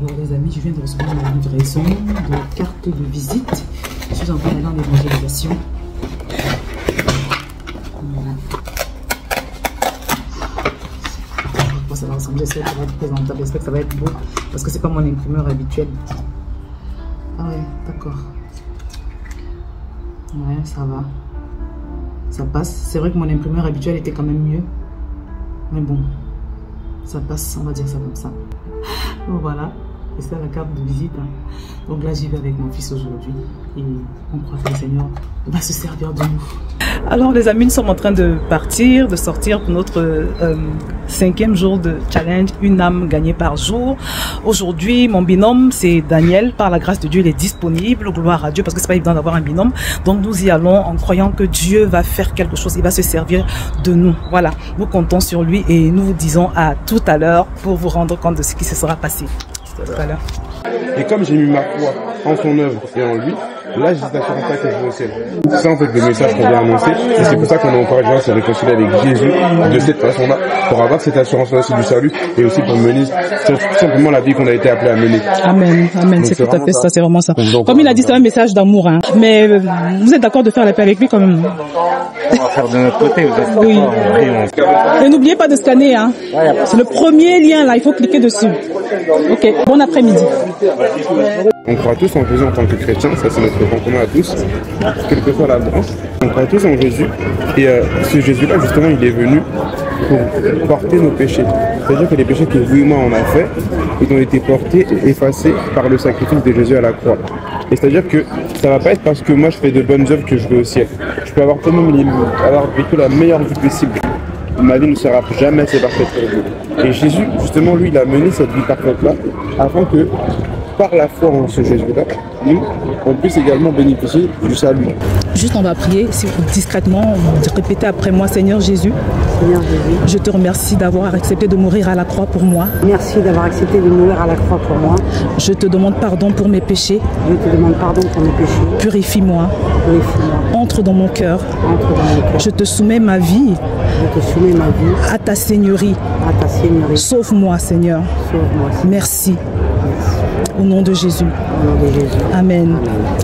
Alors les amis, je viens de recevoir ma livraison de carte de visite. Je suis en train d'aller en évangélisation. Voilà. Bon, ça va ressembler, j'espère que ça va être présentable, j'espère que ça va être beau. Parce que c'est pas mon imprimeur habituel. Ah ouais, d'accord. Ouais, ça va. Ça passe. C'est vrai que mon imprimeur habituel était quand même mieux. Mais bon, ça passe, on va dire ça comme ça. Donc voilà, et c'est la carte de visite. Donc là, j'y vais avec mon fils aujourd'hui. Et on croit que le Seigneur va se servir de nous. Alors les amis, nous sommes en train de partir, de sortir pour notre 5e jour de challenge, une âme gagnée par jour. Aujourd'hui, mon binôme, c'est Daniel. Par la grâce de Dieu, il est disponible. Gloire à Dieu, parce que c'est pas évident d'avoir un binôme. Donc nous y allons en croyant que Dieu va faire quelque chose. Il va se servir de nous. Voilà, nous comptons sur lui et nous vous disons à tout à l'heure pour vous rendre compte de ce qui se sera passé. Tout à l'heure. Et comme j'ai mis ma foi en son œuvre et en lui, là, j'ai cette assurance-là que je veux au ciel. C'est ça, en fait, le message qu'on vient annoncer. Et c'est pour ça qu'on encourage les gens à se réconcilier avec Jésus de cette façon-là, pour avoir cette assurance-là aussi du salut et aussi pour mener tout simplement la vie qu'on a été appelé à mener. Amen, amen, c'est tout à fait ça, c'est vraiment ça. Comme il a dit, c'est un message d'amour, hein. Mais vous êtes d'accord de faire la paix avec lui quand même? On va faire de notre côté, vous êtes oui. D'accord. Et n'oubliez pas de scanner, hein. C'est le premier lien là, il faut cliquer dessus. Ok, bon après-midi. On croit tous en Jésus en tant que chrétiens, ça c'est notre point commun à tous, quelle que soit la branche. On croit tous en Jésus et ce Jésus-là justement il est venu pour porter nos péchés. C'est-à-dire que les péchés que vous et moi on a fait, ils ont été portés, effacés par le sacrifice de Jésus à la croix. Et c'est-à-dire que ça va pas être parce que moi je fais de bonnes œuvres que je vais au ciel. Je peux avoir avoir vécu la meilleure vie possible. Ma vie ne sera jamais assez parfaite pour vous. Et Jésus, justement, lui, il a mené cette vie parfaite-là afin que, par la foi en ce Jésus-là, nous, on puisse également bénéficier du salut. Juste on va prier discrètement, répétez après moi, Seigneur Jésus. Seigneur Jésus, je te remercie d'avoir accepté de mourir à la croix pour moi. Merci d'avoir accepté de mourir à la croix pour moi. Je te demande pardon pour mes péchés. Je te demande pardon pour mes péchés. Purifie-moi. Purifie-moi. Entre dans mon cœur. Entre dans mon cœur. Je te soumets ma vie. Je te soumets ma vie. À ta seigneurie. À ta seigneurie. Sauve-moi, Seigneur. Sauve-moi. Merci. Au nom de Jésus. Au nom de Jésus. Amen.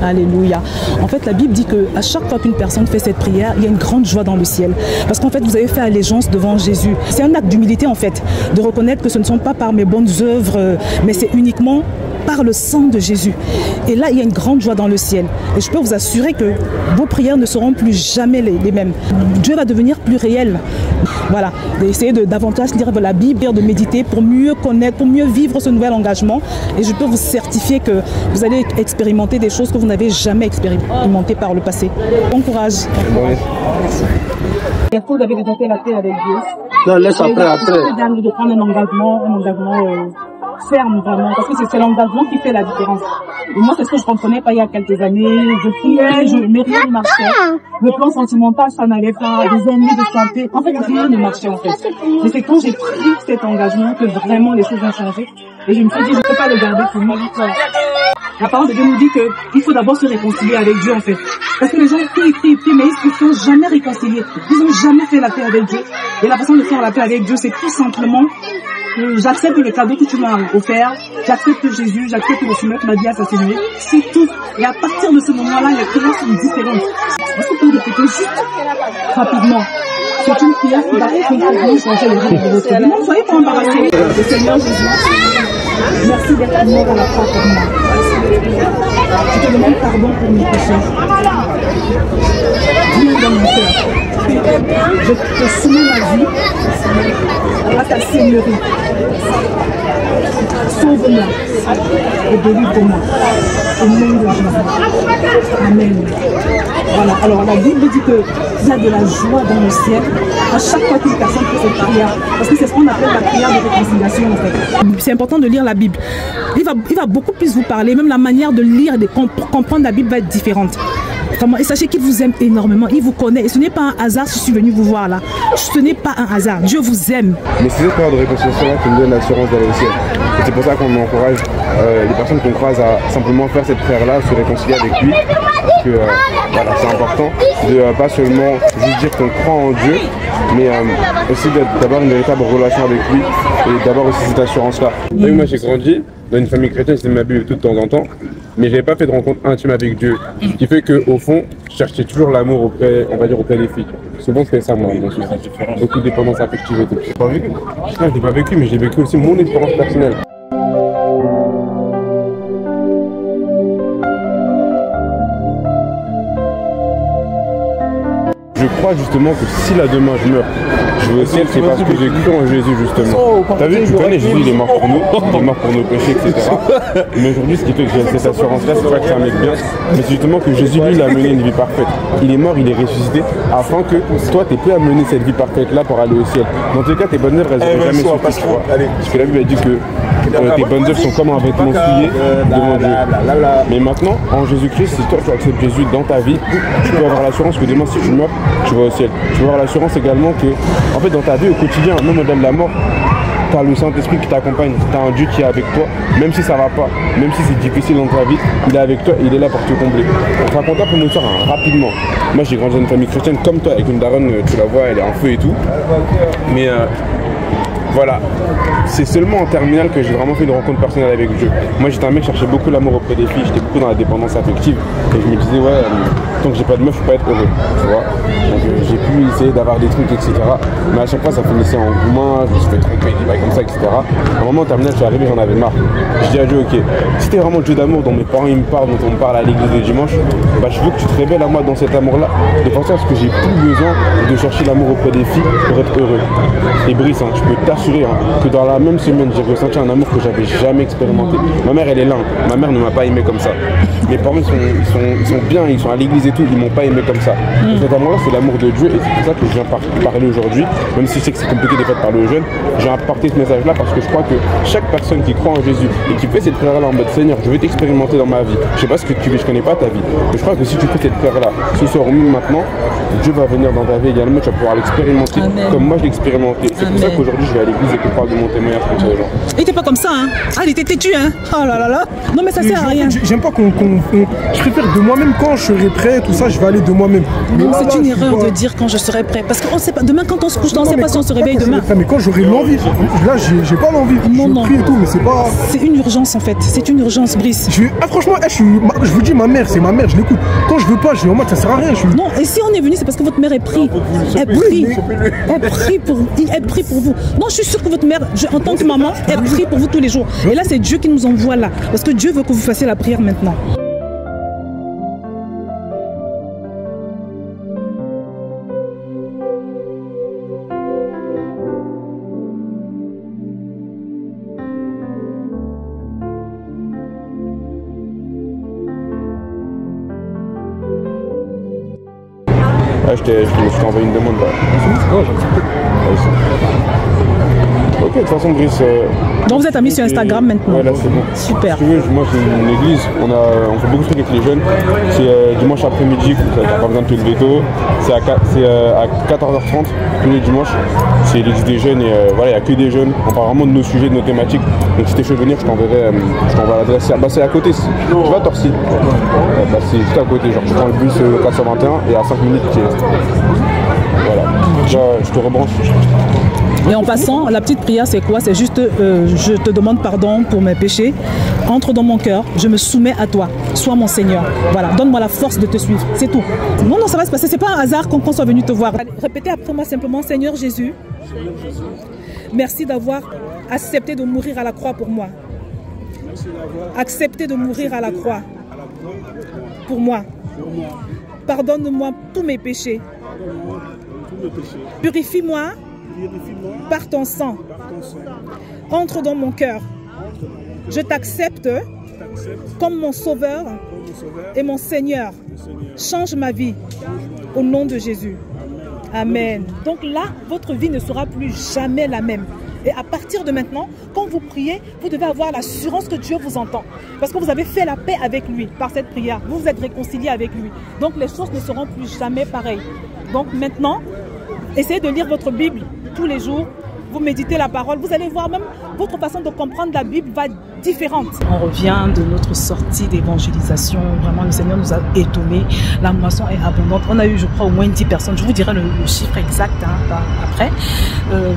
Alléluia. En fait, la Bible dit qu'à chaque fois qu'une personne fait cette prière, il y a une grande joie dans le ciel. Parce qu'en fait, vous avez fait allégeance devant Jésus. C'est un acte d'humilité, en fait, de reconnaître que ce ne sont pas par mes bonnes œuvres, mais c'est uniquement par le sang de Jésus. Et là, il y a une grande joie dans le ciel. Et je peux vous assurer que vos prières ne seront plus jamais les mêmes. Dieu va devenir plus réel. Voilà, d'essayer de davantage lire la Bible, de méditer pour mieux connaître, pour mieux vivre ce nouvel engagement. Et je peux vous certifier que vous allez expérimenter des choses que vous n'avez jamais expérimentées par le passé. Bon courage. Merci. Est-ce que vous avez déjà fait la paix avec Dieu? Non, laisse après. De prendre un engagement ferme vraiment, parce que c'est l'engagement qui fait la différence. Et moi, c'est ce que je comprenais pas il y a quelques années. Je priais, mais rien ne marchait. Le plan sentimental, ça n'allait pas. Les ennemis de santé, en fait, rien ne marchait en fait. Et c'est quand j'ai pris cet engagement que vraiment les choses ont changé. Et je me suis dit, je ne peux pas le garder pour moi. La parole de Dieu nous dit qu'il faut d'abord se réconcilier avec Dieu en fait. Parce que les gens prient, mais ils ne sont jamais réconciliés. Ils n'ont jamais fait la paix avec Dieu. Et la façon de faire la paix avec Dieu, c'est tout simplement j'accepte le cadeau que tu m'as offert, j'accepte Jésus, j'accepte de soumettre ma vie à sa Seigneurie, c'est tout. Et à partir de ce moment-là, les prières sont différentes. Est-ce que vous pouvez répéter juste rapidement? C'est une prière qui va complètement changer les règles de votre vie. Ne soyez pas embarrassés. Le Seigneur Jésus, merci d'être mort à la croix pour moi. Je te demande pardon pour mes péchés. Viens dans mon cœur. Je te soumets ma vie à ta Seigneurie. Sauve-moi et délivre-moi. Au nom de Jésus. Amen. Voilà. Alors la Bible dit qu'il y a de la joie dans le ciel à chaque fois qu'une personne fait cette prière. Parce que c'est ce qu'on appelle la prière de réconciliation en fait. C'est important de lire la Bible. Il va beaucoup plus vous parler. Même la manière de lire et de comprendre la Bible va être différente. Et sachez qu'il vous aime énormément, il vous connaît. Et ce n'est pas un hasard si je suis venu vous voir là. Ce n'est pas un hasard, Dieu vous aime. Mais c'est cette période de réconciliation qui nous donne l'assurance d'aller au ciel. Et c'est pour ça qu'on encourage les personnes qu'on croise à simplement faire cette prière-là, se réconcilier avec lui. Parce que voilà, c'est important de pas seulement juste dire qu'on croit en Dieu, mais aussi d'avoir une véritable relation avec lui et d'avoir aussi cette assurance-là. Moi j'ai grandi dans une famille chrétienne, je lisais ma Bible de temps en temps, mais j'avais pas fait de rencontre intime avec Dieu. Ce qui fait qu'au fond, je cherchais toujours l'amour auprès, on va dire, auprès des filles. Souvent, c'était ça, moi, mon souci. Beaucoup de dépendance affective et tout. Je l'ai pas vécu. Non, je l'ai pas vécu, mais j'ai vécu aussi mon expérience personnelle. Je crois justement que si là demain je meurs, je vais au ciel, c'est parce que j'ai cru en Jésus justement. T'as vu, tu connais Jésus, il est mort pour nous, il est mort pour nos péchés, etc. Mais aujourd'hui, ce qui fait que j'ai cette assurance-là, c'est pas que c'est un mec bien, mais c'est justement que Jésus, lui, il a mené une vie parfaite. Il est mort, il est ressuscité, afin que toi, t'aies pu amener cette vie parfaite-là pour aller au ciel. Dans tous les cas, tes bonnes œuvres, elles n'auraient jamais suffi, tu vois. Parce que la Bible a dit que tes bonnes œuvres sont comme un vêtement souillé devant Dieu. Mais maintenant, en Jésus-Christ, si toi tu acceptes Jésus dans ta vie, tu peux avoir l'assurance que demain, si tu meurs, tu vas au ciel. Tu peux avoir l'assurance également que, en fait, dans ta vie au quotidien, même au-delà de la mort, tu as le Saint-Esprit qui t'accompagne, tu as un Dieu qui est avec toi, même si ça va pas, même si c'est difficile dans ta vie, il est avec toi et il est là pour te combler. On te raconte un peu mon histoire rapidement. Moi, j'ai grandi dans une famille chrétienne comme toi, avec une daronne, tu la vois, elle est en feu et tout. Mais voilà, c'est seulement en terminale que j'ai vraiment fait une rencontre personnelle avec Dieu. Moi j'étais un mec qui cherchait beaucoup l'amour auprès des filles, j'étais beaucoup dans la dépendance affective et je me disais ouais, tant que j'ai pas de meuf, je peux pas être heureux, tu vois. Donc j'ai pu essayer d'avoir des trucs, etc. Mais à chaque fois ça finissait en gourmand, je me suis fait tromper, des bails comme ça, etc. À un moment en terminale, je suis arrivé, j'en avais marre. Je dis à Dieu, ok, si t'es vraiment le Dieu d'amour dont mes parents ils me parlent, dont on me parle à l'église le dimanche, bah je veux que tu te révèles à moi dans cet amour-là, de façon à ce que j'ai plus besoin de chercher l'amour auprès des filles pour être heureux. Et Brice, je peux t'assurer que dans la même semaine, j'ai ressenti un amour que j'avais jamais expérimenté. Ma mère, elle est là. Ma mère ne m'a pas aimé comme ça. Mes parents, ils sont bien, ils sont à l'église et tout, ils m'ont pas aimé comme ça. Et cet amour-là, c'est l'amour de Dieu et c'est pour ça que je viens parler aujourd'hui. Même si je sais que c'est compliqué des fois de parler aux jeunes, j'ai apporté ce message-là parce que je crois que chaque personne qui croit en Jésus et qui fait cette prière-là en mode Seigneur, je vais t'expérimenter dans ma vie. Je sais pas ce que tu veux, je connais pas ta vie. Mais je crois que si tu fais cette prière-là, ce soir ou même maintenant, Dieu va venir dans ta vie également, tu vas pouvoir l'expérimenter comme moi je l'ai expérimenté. C'est pour ça qu'aujourd'hui je vais à l'église et que je parle de mon témoignage comme ça aux gens. Il était pas comme ça, hein. Ah, il était têtu, hein. Oh là là là. Non, mais ça sert à rien. J'aime pas je préfère de moi-même quand je serai prêt, tout ça, je vais aller de moi-même. Non, c'est une erreur de dire quand je serai prêt. Parce qu'on sait pas, demain quand on se couche, on ne sait pas si on se réveille demain. Mais quand j'aurai l'envie, là j'ai pas l'envie. Non, je prie et tout, mais c'est pas. C'est une urgence en fait, c'est une urgence, Brice. Franchement, je vous dis, ma mère, c'est ma mère, je l'écoute. Quand je veux pas, je dis en mode ça sert à rien. Non, et si on est venu, c'est parce que votre mère est prie. Elle prie pour vous. Non, je suis sûre que votre mère, en tant que maman, elle prie pour vous tous les jours. Et là, c'est Dieu qui nous envoie là. Parce que Dieu veut que vous fassiez la prière maintenant. Ah, je t'ai envoyé une demande là. Ok, de toute façon, Brice. Donc vous êtes amis sur Instagram maintenant. Ouais, là c'est bon. Super. Si tu veux, moi j'ai une église, on fait beaucoup de trucs avec les jeunes. C'est dimanche après-midi, t'as pas besoin de te lever tôt. C'est à 14h30 tous les dimanches. C'est l'église des jeunes et voilà, il n'y a que des jeunes. On parle vraiment de nos sujets, de nos thématiques. Donc si t'es chaud de venir, je t'envoie l'adresse. Bah c'est à côté. Tu vas à Torcy. Bah c'est juste à côté, genre tu prends le bus 421 et à 5 minutes tu es. Voilà. Là, je te rebranche. Et en passant, la petite prière, c'est quoi? C'est juste, je te demande pardon pour mes péchés. Entre dans mon cœur, je me soumets à toi. Sois mon Seigneur. Voilà, donne-moi la force de te suivre. C'est tout. Non, ça va se passer. C'est pas un hasard qu'on soit venu te voir. Allez, répétez après moi simplement, Seigneur Jésus, merci d'avoir accepté de mourir à la croix pour moi. Accepté de mourir à la croix pour moi. Pardonne-moi tous mes péchés. Purifie-moi par ton sang. Entre dans mon cœur. Je t'accepte comme mon sauveur et mon Seigneur. Change ma vie au nom de Jésus. Amen. Donc là, votre vie ne sera plus jamais la même. Et à partir de maintenant, quand vous priez, vous devez avoir l'assurance que Dieu vous entend. Parce que vous avez fait la paix avec lui par cette prière. Vous vous êtes réconcilié avec lui. Donc les choses ne seront plus jamais pareilles. Donc maintenant, essayez de lire votre Bible tous les jours. Vous méditez la parole. Vous allez voir même votre façon de comprendre la Bible va différente. On revient de notre sortie d'évangélisation. Vraiment, le Seigneur nous a étonnés. La moisson est abondante. On a eu, je crois, au moins 10 personnes. Je vous dirai le chiffre exact après.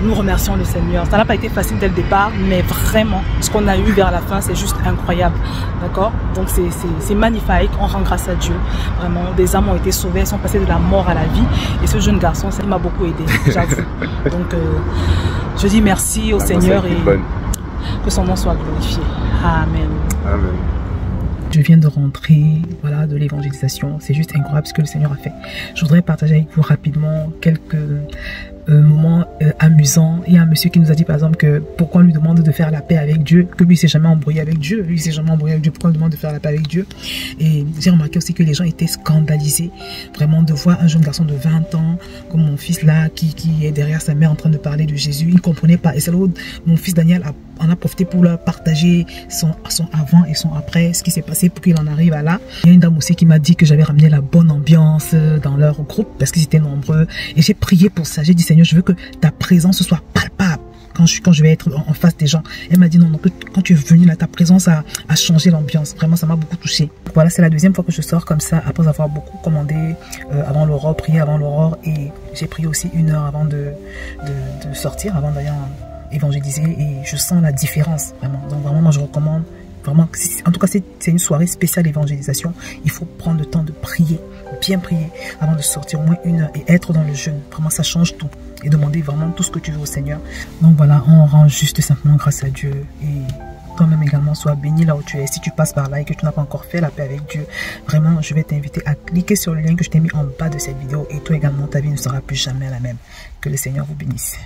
Nous remercions le Seigneur. Ça n'a pas été facile dès le départ, mais vraiment, ce qu'on a eu vers la fin, c'est juste incroyable. D'accord? Donc, c'est magnifique. On rend grâce à Dieu. Vraiment, des âmes ont été sauvées. Elles sont passées de la mort à la vie. Et ce jeune garçon, ça m'a beaucoup aidé, j'avoue. Donc, je dis merci au Seigneur et que son nom soit glorifié. Amen. Amen. Je viens de rentrer, voilà, de l'évangélisation. C'est juste incroyable ce que le Seigneur a fait. Je voudrais partager avec vous rapidement quelques moments amusants. Il y a un monsieur qui nous a dit par exemple que pourquoi on lui demande de faire la paix avec Dieu, que lui il s'est jamais embrouillé avec Dieu. Lui il s'est jamais embrouillé avec Dieu, pourquoi on lui demande de faire la paix avec Dieu? Et j'ai remarqué aussi que les gens étaient scandalisés vraiment de voir un jeune garçon de 20 ans comme mon fils là qui est derrière sa mère en train de parler de Jésus. Il ne comprenait pas. Et c'est là où mon fils Daniel en a profité pour leur partager son avant et son après, ce qui s'est passé pour qu'il en arrive à là. Il y a une dame aussi qui m'a dit que j'avais ramené la bonne ambiance dans leur groupe parce qu'ils étaient nombreux. Et j'ai prié pour ça. J'ai dit Seigneur, je veux que ta présence soit palpable quand je vais être en face des gens. Elle m'a dit non, que quand tu es venu là, ta présence a changé l'ambiance. Vraiment, ça m'a beaucoup touché. Voilà, c'est la deuxième fois que je sors comme ça après avoir beaucoup commandé avant l'aurore, prié avant l'aurore, et j'ai prié aussi 1 heure avant de sortir, avant d'aller évangéliser, et je sens la différence vraiment. Donc vraiment, moi je recommande vraiment, en tout cas c'est une soirée spéciale évangélisation. Il faut prendre le temps de prier, bien prier avant de sortir, au moins 1 heure, et être dans le jeûne. Vraiment, ça change tout. Et demander vraiment tout ce que tu veux au Seigneur. Donc voilà, on rend juste simplement grâce à Dieu. Et toi-même également, sois béni là où tu es. Si tu passes par là et que tu n'as pas encore fait la paix avec Dieu, vraiment, je vais t'inviter à cliquer sur le lien que je t'ai mis en bas de cette vidéo. Et toi également, ta vie ne sera plus jamais la même. Que le Seigneur vous bénisse.